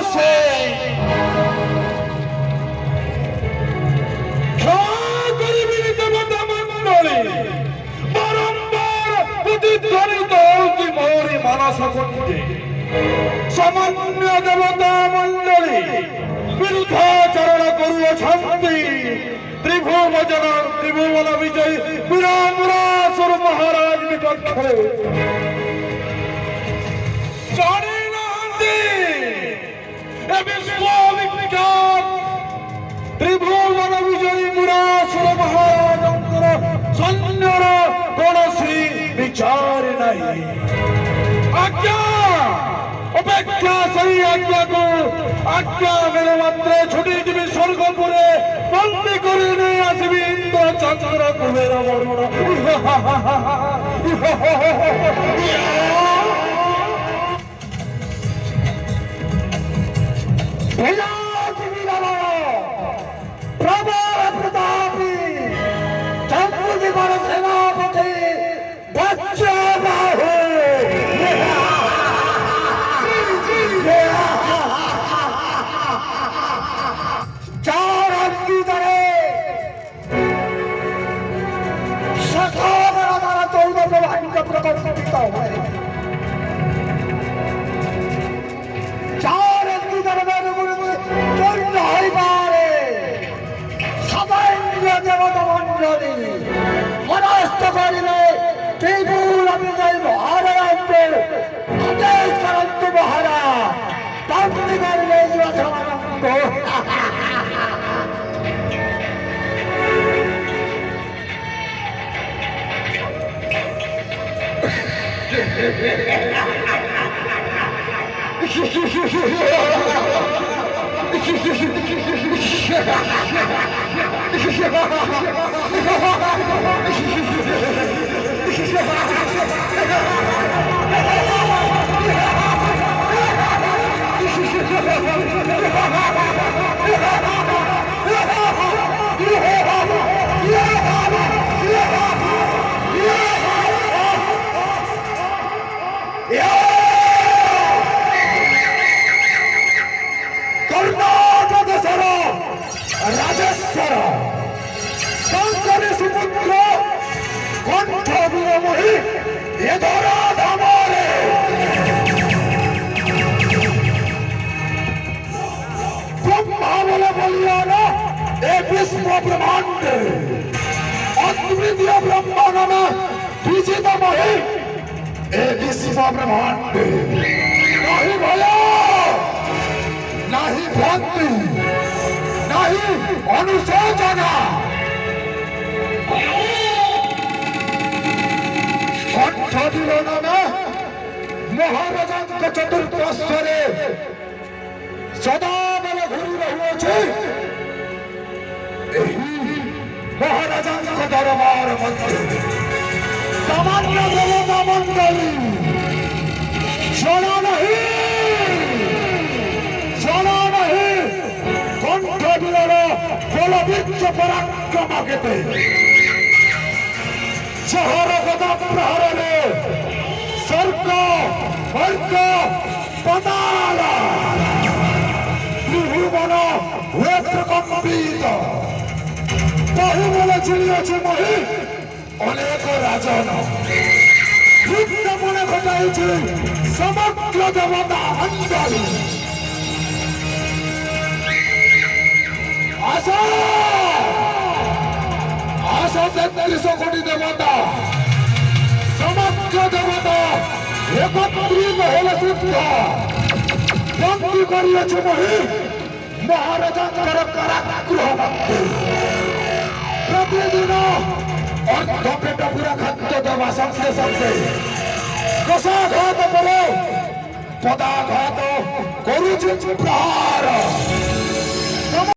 বসে সামান্য দেবতা মন্ডলী বিরুদ্ধাচরণ করুছন্তি ত্রিভুবন ত্রিভুবন বিজয়ী বীরামুরাসুর মহারাজ বিপক্ষে জানি নাহান্তি এ বিশ্ববিখ্যাত ত্রিভুবন বিজয়ী মুরাসুর মহারাজଙ୍କର ସୈନ୍ୟର କୌଣସି ବିଚାର ନାହିଁ। आज्ञा अपेक्षा सही आज्ञा को आज्ञा मेरे मात्रे छुटी जीवी स्वर्गपुरे बंदी करी नहीं आसबी इंद्र चंद्र कुबेर वरुण प्रबल प्रतापी चंद्रजीवन सेनापति बच्चा बाहु ब्रह्मांड अद्वितीय ब्रह्मांड में विजित मही ए विश्व ब्रह्मांड नहीं भया नहीं भक्ति नहीं अनुशोचना कंठ मिलन में महाराजा चतुर्थ स्वरे सदा बेल घूरी रहुअछि महाराजा दरबार मध्य सामान्य देवता मंडली चला नहीं कंठ बिलर बलबीज पराक्रम केते शहर गदा प्रहर स्वर्ग वर्ग पताल त्रिभुवन हुए प्रकम्पित बहुबल झुलिअछि मही अनेक राजन मने घटाइछि समग्र देवता मंडली आशा आशा 33 कोटी देवता समग्र देवता एकत्रित होले सिद्ध बंदी करिअछि मही महाराजांकर कारागृह मध्य प्रतिदिन अर्ध पेट पूरा खाद्य देवा संगे संगे रसाघात पर पदाघात करुछि प्रहार